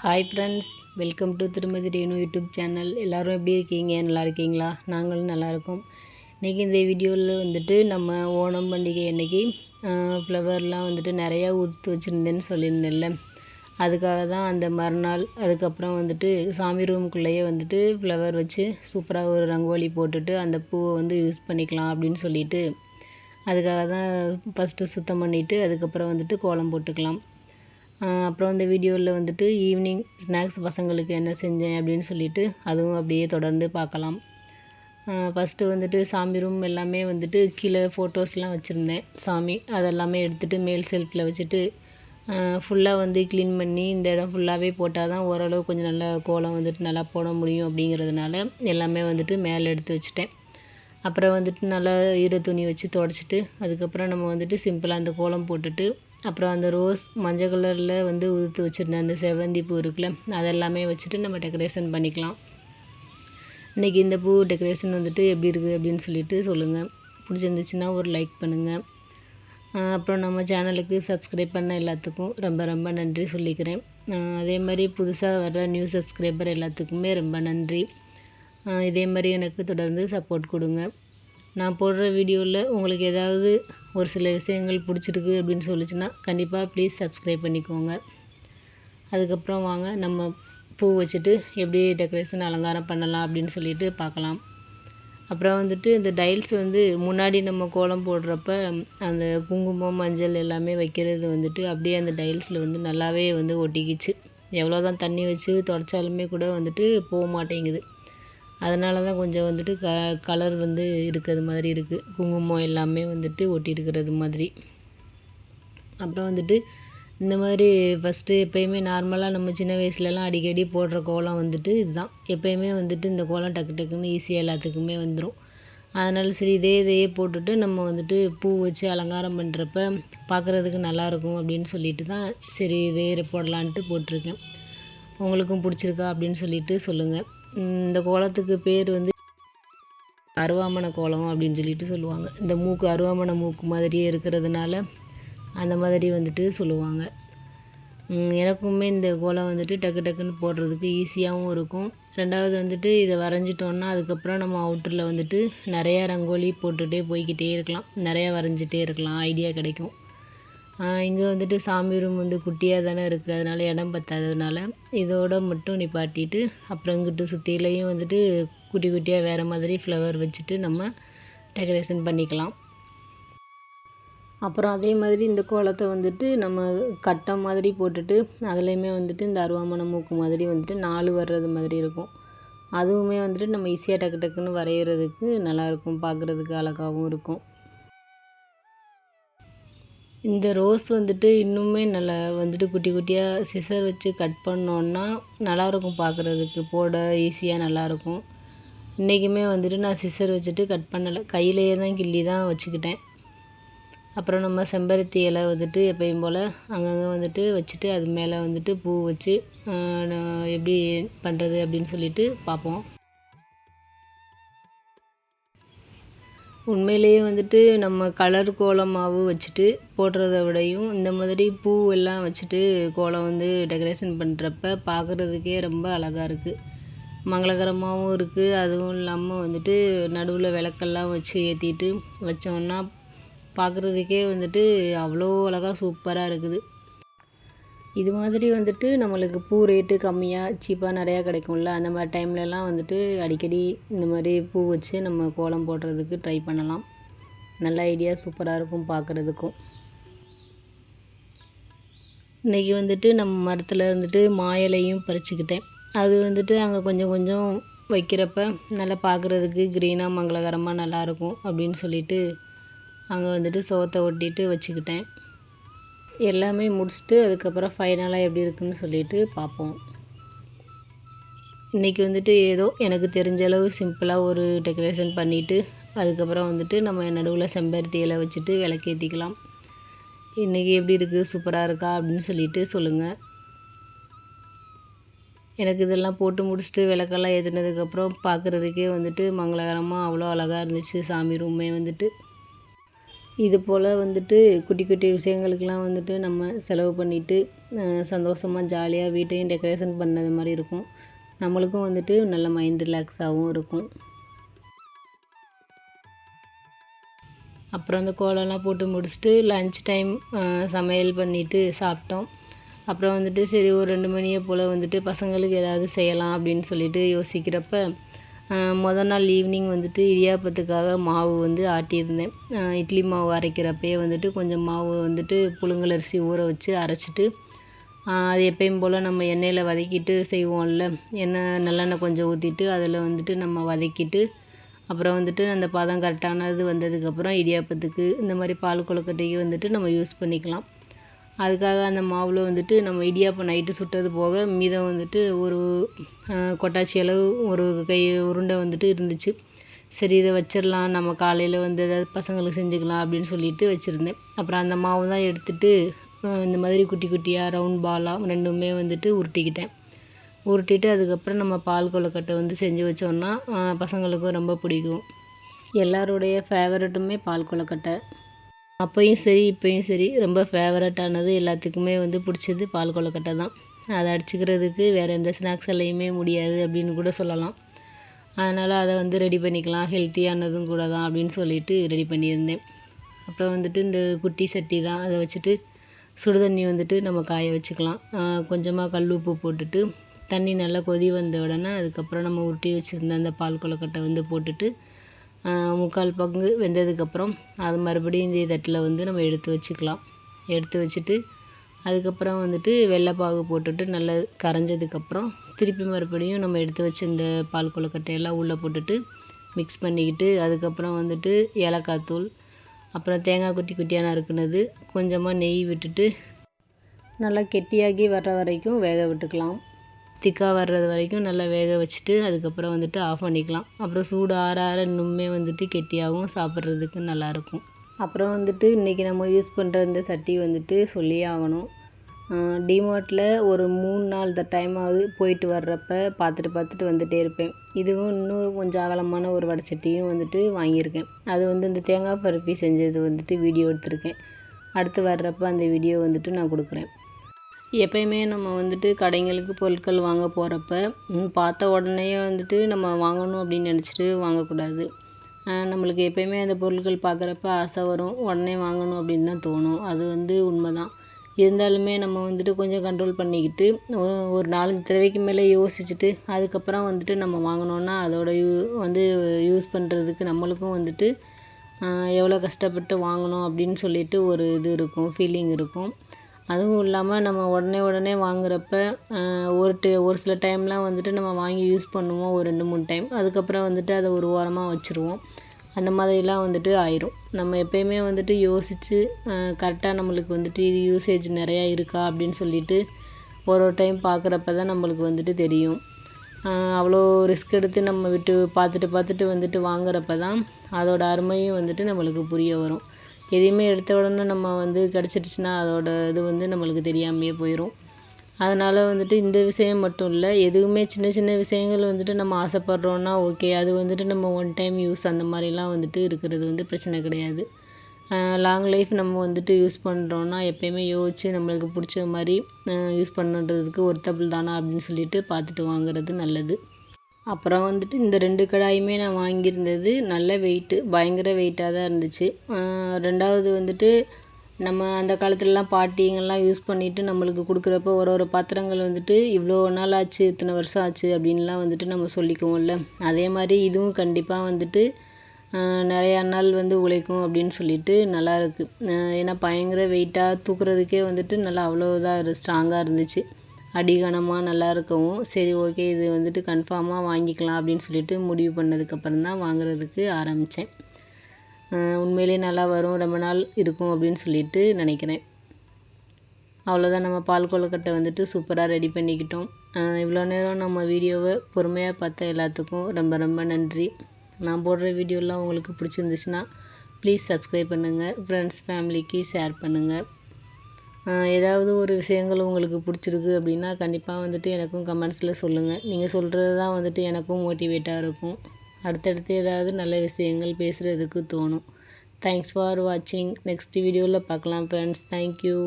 Hi friends, welcome to திருமதி Renu YouTube channel. எல்லோரும் எப்படி இருக்கீங்க? நல்லா இருக்கீங்களா? நாங்களும் நல்லாயிருக்கோம். இன்றைக்கி இந்த வீடியோவில் வந்துட்டு நம்ம ஓணம் பண்டிகை அன்றைக்கி ஃப்ளவர்லாம் வந்துட்டு நிறையா ஊற்று வச்சுருந்தேன்னு சொல்லியிருந்தேன்ல, அதுக்காக தான் அந்த மறுநாள் அதுக்கப்புறம் வந்துட்டு சாமி ரூமுக்குள்ளேயே வந்துட்டு ஃப்ளவர் வச்சு சூப்பராக ஒரு ரங்கோலி போட்டுட்டு அந்த பூவை வந்து யூஸ் பண்ணிக்கலாம் அப்படின்னு சொல்லிட்டு அதுக்காக தான் ஃபஸ்ட்டு சுத்தம் பண்ணிவிட்டு அதுக்கப்புறம் வந்துட்டு கோலம் போட்டுக்கலாம். அப்புறம் இந்த வீடியோவில் வந்துட்டு ஈவினிங் ஸ்நாக்ஸ் பசங்களுக்கு என்ன செஞ்சேன் அப்படின்னு சொல்லிட்டு அதுவும் அப்படியே தொடர்ந்து பார்க்கலாம். ஃபஸ்ட்டு வந்துட்டு சாமி ரூம் எல்லாமே வந்துட்டு கீழே ஃபோட்டோஸ்லாம் வச்சுருந்தேன். சாமி அதெல்லாமே எடுத்துகிட்டு மேல் செல்ஃபில் வச்சுட்டு ஃபுல்லாக வந்து க்ளீன் பண்ணி இந்த இடம் ஃபுல்லாகவே போட்டால் தான் ஓரளவு கொஞ்சம் நல்லா கோலம் வந்துட்டு நல்லா போட முடியும் அப்படிங்கிறதுனால எல்லாமே வந்துட்டு மேலே எடுத்து வச்சுட்டேன். அப்புறம் வந்துட்டு நல்லா ஈர துணி வச்சு துடைச்சிட்டு அதுக்கப்புறம் நம்ம வந்துட்டு சிம்பிளாக அந்த கோலம் போட்டுட்டு அப்புறம் அந்த ரோஸ் மஞ்சள் கலரில் வந்து உதுத்து வச்சுருந்தேன் அந்த செவ்வந்தி பூ இருக்குல்ல, அதெல்லாமே வச்சுட்டு நம்ம டெக்கரேஷன் பண்ணிக்கலாம். இன்றைக்கி இந்த பூ டெக்கரேஷன் வந்துட்டு எப்படி இருக்குது அப்படின்னு சொல்லிட்டு சொல்லுங்கள். பிடிச்சிருந்துச்சுன்னா ஒரு லைக் பண்ணுங்கள். அப்புறம் நம்ம சேனலுக்கு சப்ஸ்கிரைப் பண்ண எல்லாத்துக்கும் ரொம்ப ரொம்ப நன்றி சொல்லிக்கிறேன். அதே மாதிரி புதுசாக வர்ற நியூ சப்ஸ்கிரைபர் எல்லாத்துக்குமே ரொம்ப நன்றி. இதே மாதிரி எனக்கு தொடர்ந்து சப்போர்ட் கொடுங்க. நான் போடுற வீடியோவில் உங்களுக்கு ஏதாவது ஒரு சில விஷயங்கள் பிடிச்சிருக்கு அப்படின்னு சொல்லிச்சுன்னா கண்டிப்பாக ப்ளீஸ் சப்ஸ்கிரைப் பண்ணிக்கோங்க. அதுக்கப்புறம் வாங்க நம்ம பூ வச்சுட்டு எப்படி டெக்கரேஷன் அலங்காரம் பண்ணலாம் அப்படின்னு சொல்லிட்டு பார்க்கலாம். அப்புறம் வந்துட்டு இந்த டைல்ஸ் வந்து முன்னாடி நம்ம கோலம் போடுறப்ப அந்த குங்குமம் மஞ்சள் எல்லாமே வைக்கிறது வந்துட்டு அப்படியே அந்த டைல்ஸில் வந்து நல்லாவே வந்து ஒட்டிக்கிச்சு. எவ்வளோ தான் தண்ணி வச்சு தொடச்சாலுமே கூட வந்துட்டு போக மாட்டேங்குது. அதனால தான் கொஞ்சம் வந்துட்டு கலர் வந்து இருக்கிறது மாதிரி இருக்குது. குங்குமம் எல்லாமே வந்துட்டு ஒட்டி இருக்கிறது மாதிரி. அப்புறம் வந்துட்டு இந்த மாதிரி ஃபஸ்ட்டு எப்போயுமே நார்மலாக நம்ம சின்ன வயசுலலாம் அடிக்கடி போடுற கோலம் வந்துட்டு இதுதான். எப்போயுமே வந்துட்டு இந்த கோலம் டக்கு டக்குன்னு ஈஸியாக எல்லாத்துக்குமே வந்துடும். அதனால சரி இதையே போட்டுட்டு நம்ம வந்துட்டு பூ வச்சு அலங்காரம் பண்ணுறப்ப பார்க்குறதுக்கு நல்லாயிருக்கும் அப்படின்னு சொல்லிட்டு தான் சரி இதே போடலான்ட்டு போட்டிருக்கேன். உங்களுக்கும் பிடிச்சிருக்கா அப்படின்னு சொல்லிட்டு சொல்லுங்கள். இந்த கோலத்துக்கு பேர் வந்து அருவாமனை கோலம் அப்படின்னு சொல்லிட்டு சொல்லுவாங்க. இந்த மூக்கு அருவாமனை மூக்கு மாதிரியே இருக்கிறதுனால அந்த மாதிரி வந்துட்டு சொல்லுவாங்க. எனக்குமே இந்த கோலம் வந்துட்டு டக்கு டக்குன்னு போடுறதுக்கு ஈஸியாகவும் இருக்கும். ரெண்டாவது வந்துட்டு இதை வரைஞ்சிட்டோன்னா அதுக்கப்புறம் நம்ம அவுட்டரில் வந்துட்டு நிறையா ரங்கோலி போட்டுகிட்டே போய்கிட்டே இருக்கலாம். நிறையா வரைஞ்சிட்டே இருக்கலாம், ஐடியா கிடைக்கும். இங்கே வந்துட்டு சாமி ரூம் வந்து குட்டியாக தானே இருக்குது, அதனால் இடம் பத்தாததுனால இதோட மட்டும் நிப்பாட்டிட்டு அப்புறம் இங்கிட்டு சுற்றிலையும் வந்துட்டு குட்டி குட்டியாக வேறு மாதிரி ஃப்ளவர் வச்சுட்டு நம்ம டெக்கரேஷன் பண்ணிக்கலாம். அப்புறம் அதே மாதிரி இந்த கோலத்தை வந்துட்டு நம்ம கட்டம் மாதிரி போட்டுட்டு அதுலேயுமே வந்துட்டு இந்த அருவாமனை மூக்கு மாதிரி வந்துட்டு 4 வர்றது மாதிரி இருக்கும். அதுவுமே வந்துட்டு நம்ம ஈஸியாக டக்கு டக்குன்னு வரைகிறதுக்கு நல்லாயிருக்கும், பார்க்குறதுக்கு அழகாகவும் இருக்கும். இந்த ரோஸ் வந்துட்டு இன்னுமே நல்லா வந்துட்டு குட்டி குட்டியாக சிசர் வச்சு கட் பண்ணோன்னா நல்லாயிருக்கும், பார்க்குறதுக்கு போட ஈஸியாக நல்லாயிருக்கும். இன்றைக்குமே வந்துட்டு நான் சிசர் வச்சுட்டு கட் பண்ணலை, கையிலேயே தான் கிள்ளி தான் வச்சுக்கிட்டேன். அப்புறம் நம்ம செம்பருத்தி இலை வந்துட்டு எப்பயும் போல் அங்கங்கே வந்துட்டு வச்சுட்டு அது மேலே வந்துட்டு பூ வச்சு எப்படி பண்ணுறது அப்படின்னு சொல்லிட்டு பார்ப்போம். உண்மையிலேயே வந்துட்டு நம்ம கலர் கோலம் மாவு வச்சுட்டு போடுறத விடையும் இந்த மாதிரி பூ எல்லாம் வச்சுட்டு கோலம் வந்து டெக்கரேஷன் பண்ணுறப்ப பார்க்குறதுக்கே ரொம்ப அழகாக இருக்குது, மங்களகரமாகவும் இருக்குது. அதுவும் இல்லாமல் வந்துட்டு நடுவில் விளக்கெல்லாம் வச்சு ஏற்றிட்டு வச்சோன்னா பார்க்குறதுக்கே வந்துட்டு அவ்வளோ அழகாக சூப்பராக இருக்குது. இது மாதிரி வந்துட்டு நம்மளுக்கு பூ ரேட்டு கம்மியாக சீப்பாக நிறையா கிடைக்கும்ல, அந்த மாதிரி டைம்லலாம் வந்துட்டு அடிக்கடி இந்த மாதிரி பூ வச்சு நம்ம கோலம் போடுறதுக்கு ட்ரை பண்ணலாம். நல்ல ஐடியா, சூப்பராக இருக்கும் பார்க்குறதுக்கும். இன்றைக்கி வந்துட்டு நம்ம மரத்தில் இருந்துட்டு மாயிலையும் பறிச்சுக்கிட்டேன். அது வந்துட்டு அங்கே கொஞ்சம் கொஞ்சம் வைக்கிறப்ப நல்லா பார்க்குறதுக்கு க்ரீனாக மங்களகரமாக நல்லாயிருக்கும் அப்படின்னு சொல்லிட்டு அங்கே வந்துட்டு சோத்தை ஒட்டிட்டு வச்சுக்கிட்டேன். எல்லாமே முடிச்சுட்டு அதுக்கப்புறம் ஃபைனலாக எப்படி இருக்குன்னு சொல்லிட்டு பார்ப்போம். இன்றைக்கி வந்துட்டு ஏதோ எனக்கு தெரிஞ்ச அளவு சிம்பிளாக ஒரு டெக்கரேஷன் பண்ணிவிட்டு அதுக்கப்புறம் வந்துட்டு நம்ம நடுவில் செம்பருத்தி இலை வச்சுட்டு விளக்கேற்றிக்கலாம். இன்றைக்கி எப்படி இருக்குது, சூப்பராக இருக்கா அப்படின்னு சொல்லிட்டு சொல்லுங்கள். எனக்கு இதெல்லாம் போட்டு முடிச்சுட்டு விளக்கெல்லாம் ஏற்றினதுக்கப்புறம் பார்க்குறதுக்கே வந்துட்டு மங்களகரமாக அவ்வளோ அழகாக இருந்துச்சு சாமி ரூமே வந்துட்டு. இது போல் வந்துட்டு குட்டி குட்டி விஷயங்களுக்கெலாம் வந்துட்டு நம்ம செலவு பண்ணிவிட்டு சந்தோஷமாக ஜாலியாக வீட்டையும் டெக்கரேஷன் பண்ணது மாதிரி இருக்கும். நம்மளுக்கும் வந்துட்டு நல்ல மைண்ட் ரிலாக்ஸாகவும் இருக்கும். அப்புறம் அந்த கோலம்லாம் போட்டு முடிச்சுட்டு லன்ச் டைம் சமையல் பண்ணிவிட்டு சாப்பிட்டோம். அப்புறம் வந்துட்டு சரி ஒரு 2 மணியை போல் வந்துட்டு பசங்களுக்கு ஏதாவது செய்யலாம் அப்படின்னு சொல்லிட்டு யோசிக்கிறப்ப மொதல் நாள் ஈவினிங் வந்துட்டு இடியாப்பத்துக்காக மாவு வந்து ஆட்டியிருந்தேன். இட்லி மாவு அரைக்கிறப்பயே வந்துட்டு கொஞ்சம் மாவு வந்துட்டு புழுங்கலரிசி ஊற வச்சு அரைச்சிட்டு அது எப்பயும் போல் நம்ம எண்ணெயில் வதக்கிட்டு செய்வோம்ல, நல்லெண்ணெய் கொஞ்சம் ஊற்றிட்டு அதில் வந்துட்டு நம்ம வதக்கிட்டு அப்புறம் வந்துட்டு அந்த பதம் கரெக்டானது வந்ததுக்கப்புறம் இடியாப்பத்துக்கு இந்த மாதிரி பால் கொழுக்கட்டைக்கு வந்துட்டு நம்ம யூஸ் பண்ணிக்கலாம். அதுக்காக அந்த மாவில் வந்துட்டு நம்ம இடியாப்பம் நைட்டு சுட்டது போக மீதம் வந்துட்டு ஒரு கொட்டாச்சி அளவு ஒரு கை உருண்டை வந்துட்டு இருந்துச்சு. சரி இதை வச்சிடலாம், நம்ம காலையில் வந்து ஏதாவது பசங்களுக்கு செஞ்சுக்கலாம் அப்படின்னு சொல்லிட்டு வச்சுருந்தேன். அப்புறம் அந்த மாவு தான் எடுத்துகிட்டு இந்த மாதிரி குட்டி குட்டியாக ரவுண்ட் பாலாக ரெண்டுமே வந்துட்டு உருட்டிட்டு அதுக்கப்புறம் நம்ம பால் கொழுக்கட்டை வந்து செஞ்சு வச்சோன்னா பசங்களுக்கும் ரொம்ப பிடிக்கும். எல்லாருடைய ஃபேவரட்டுமே பால் கொழுக்கட்டை. அப்போயும் சரி இப்போயும் சரி ரொம்ப ஃபேவரட்டானது எல்லாத்துக்குமே வந்து பிடிச்சது பால் கொழுக்கட்டை தான். அதை அடிச்சுக்கிறதுக்கு வேறு எந்த ஸ்நாக்ஸ் எல்லையுமே முடியாது அப்படின்னு கூட சொல்லலாம். அதனால் அதை வந்து ரெடி பண்ணிக்கலாம், ஹெல்த்தியானதும் கூட தான் அப்படின்னு சொல்லிட்டு ரெடி பண்ணியிருந்தேன். அப்புறம் வந்துட்டு இந்த குட்டி சட்டி தான், அதை வச்சுட்டு சுடுதண்ணி வந்துட்டு நம்ம காய வச்சுக்கலாம். கொஞ்சமாக கல் உப்பு போட்டுட்டு தண்ணி நல்லா கொதி வந்த உடனே அதுக்கப்புறம் நம்ம உருட்டி வச்சுருந்த அந்த பால் கொழுக்கட்டை வந்து போட்டுட்டு 3/4 பங்கு வெந்ததுக்கப்புறம் அது மறுபடியும் இந்த தட்டில் வந்து நம்ம எடுத்து வச்சுக்கலாம். எடுத்து வச்சுட்டு அதுக்கப்புறம் வந்துட்டு வெள்ளைப்பாகு போட்டுட்டு நல்லா கரைஞ்சதுக்கப்புறம் திருப்பி மறுபடியும் நம்ம எடுத்து வச்ச இந்த பால் கொழுக்கட்டையெல்லாம் உள்ளே போட்டுட்டு மிக்ஸ் பண்ணிக்கிட்டு அதுக்கப்புறம் வந்துட்டு ஏலக்காய் தூள், அப்புறம் தேங்காய் குட்டி குட்டியாக நறுக்குனது, கொஞ்சமாக நெய் விட்டுட்டு நல்லா கெட்டியாகி வர்ற வரைக்கும் வேக விட்டுக்கலாம். திக்காக வர்றது வரைக்கும் நல்லா வேக வச்சுட்டு அதுக்கப்புறம் வந்துட்டு ஆஃப் பண்ணிக்கலாம். அப்புறம் சூடு ஆற ஆற இன்னுமே வந்துட்டு கெட்டியாகவும் சாப்பிட்றதுக்கு நல்லாயிருக்கும். அப்புறம் வந்துட்டு இன்றைக்கி நம்ம யூஸ் பண்ணுற இந்த சட்டி வந்துட்டு சொல்லியே ஆகணும். டிமார்ட்டில் ஒரு 3 நாள் டைமாவது போயிட்டு வர்றப்ப பார்த்துட்டு வந்துகிட்டே இருப்பேன். இதுவும் இன்னும் கொஞ்சம் அகலமான ஒரு வடைச்சட்டியும் வந்துட்டு வாங்கியிருக்கேன். அது வந்து இந்த தேங்காய் பருப்பி செஞ்சது வந்துட்டு வீடியோ எடுத்திருக்கேன். அடுத்து வர்றப்போ அந்த வீடியோ வந்துட்டு நான் கொடுக்குறேன். எப்பயுமே நம்ம வந்துட்டு கடைங்களுக்கு பொருட்கள் வாங்க போகிறப்ப பார்த்த உடனே வந்துட்டு நம்ம வாங்கணும் அப்படின்னு நினச்சிட்டு வாங்கக்கூடாது. நம்மளுக்கு எப்பயுமே அந்த பொருட்கள் பார்க்குறப்ப ஆசை வரும், உடனே வாங்கணும் அப்படின்னு தான் தோணும். அது வந்து உண்மை தான். இருந்தாலுமே நம்ம வந்துட்டு கொஞ்சம் கண்ட்ரோல் பண்ணிக்கிட்டு ஒரு 4-5 தடவைக்கு மேலே யோசிச்சுட்டு அதுக்கப்புறம் வந்துட்டு நம்ம வாங்கினோன்னா அதோட வந்து யூஸ் பண்ணுறதுக்கு நம்மளுக்கும் வந்துட்டு எவ்வளோ கஷ்டப்பட்டு வாங்கணும் அப்படின்னு சொல்லிட்டு ஒரு இது இருக்கும், ஃபீலிங் இருக்கும். அதுவும் இல்லாமல் நம்ம உடனே வாங்குறப்ப ஒரு சில டைம்லாம் வந்துட்டு நம்ம வாங்கி யூஸ் பண்ணுவோம் ஒரு 2-3 டைம். அதுக்கப்புறம் வந்துட்டு அதை ஒரு ஓரமாக வச்சுருவோம். அந்த மாதிரிலாம் வந்துட்டு ஆயிரும். நம்ம எப்பயுமே வந்துட்டு யோசித்து கரெக்டாக நம்மளுக்கு வந்துட்டு இது யூசேஜ் நிறையா இருக்கா அப்படின்னு சொல்லிட்டு ஒரு டைம் பார்க்குறப்ப தான் நம்மளுக்கு வந்துட்டு தெரியும். அவ்வளோ ரிஸ்க் எடுத்து நம்ம பார்த்துட்டு வந்துட்டு வாங்குறப்ப தான் அதோட அருமையும் வந்துட்டு நம்மளுக்கு புரிய வரும். எதையுமே எடுத்த உடனே நம்ம வந்து கிடச்சிடுச்சுன்னா அதோட இது வந்து நம்மளுக்கு தெரியாமையே போயிடும். அதனால் வந்துட்டு இந்த விஷயம் மட்டும் இல்லை, எதுவுமே சின்ன சின்ன விஷயங்கள் வந்துட்டு நம்ம ஆசைப்பட்றோன்னா ஓகே, அது வந்துட்டு நம்ம ஒன் டைம் யூஸ் அந்த மாதிரிலாம் வந்துட்டு இருக்கிறது வந்து பிரச்சனை கிடையாது. லாங் லைஃப் நம்ம வந்துட்டு யூஸ் பண்ணுறோன்னா எப்பயுமே யோசித்து நம்மளுக்கு பிடிச்ச மாதிரி யூஸ் பண்ணுறதுக்கு ஒர்த்தபிள் தானா அப்படின்னு சொல்லிட்டு பார்த்துட்டு வாங்குறது நல்லது. அப்புறம் வந்துட்டு இந்த 2 கடாயுமே நான் வாங்கியிருந்தது நல்ல வெயிட்டு, பயங்கர வெயிட்டாக தான் இருந்துச்சு. 2வது வந்துட்டு நம்ம அந்த காலத்துலலாம் பாட்டிங்கெல்லாம் யூஸ் பண்ணிவிட்டு நம்மளுக்கு கொடுக்குறப்ப ஒரு பாத்திரங்கள் வந்துட்டு இவ்வளோ நாள் ஆச்சு, இத்தனை வருஷம் ஆச்சு அப்படின்லாம் வந்துட்டு நம்ம சொல்லிக்குவோம்ல. அதே மாதிரி இதுவும் கண்டிப்பாக வந்துட்டு நிறையா நாள் வந்து உழைக்கும் அப்படின்னு சொல்லிட்டு நல்லாயிருக்கு. ஏன்னா பயங்கர வெயிட்டாக தூக்குறதுக்கே வந்துட்டு நல்லா அவ்வளோ இதாக ஸ்ட்ராங்காக இருந்துச்சு. அடிகனமாக நல்லா இருக்கவும் சரி ஓகே இது வந்துட்டு கன்ஃபார்மாக வாங்கிக்கலாம் அப்படின்னு சொல்லிட்டு முடிவு பண்ணதுக்கப்புறம் தான் வாங்குறதுக்கு ஆரம்பித்தேன். உண்மையிலே நல்லா வரும், ரொம்ப நாள் இருக்கும் அப்படின்னு சொல்லிட்டு நினைக்கிறேன். அவ்வளோதான், நம்ம பால் கொழுக்கட்டை வந்துட்டு சூப்பராக ரெடி பண்ணிக்கிட்டோம். இவ்வளோ நேரம் நம்ம வீடியோவை பொறுமையாக பார்த்த எல்லாத்துக்கும் ரொம்ப ரொம்ப நன்றி. நான் போடுற வீடியோலாம் உங்களுக்கு பிடிச்சிருந்துச்சுன்னா ப்ளீஸ் சப்ஸ்கிரைப் பண்ணுங்கள், ஃப்ரெண்ட்ஸ் ஃபேமிலிக்கு ஷேர் பண்ணுங்கள். ஏதாவது ஒரு விஷயங்கள் உங்களுக்கு பிடிச்சிருக்கு அப்படின்னா கண்டிப்பாக வந்துட்டு எனக்கும் கமெண்ட்ஸில் சொல்லுங்கள். நீங்கள் சொல்கிறது தான் வந்துட்டு எனக்கும் மோட்டிவேட்டாக இருக்கும். அடுத்தடுத்து ஏதாவது நல்ல விஷயங்கள் பேசுகிறதுக்கு தோணும். தேங்க்ஸ் ஃபார் வாட்சிங். நெக்ஸ்ட் வீடியோவில் பார்க்கலாம் ஃப்ரெண்ட்ஸ். தேங்க்யூ.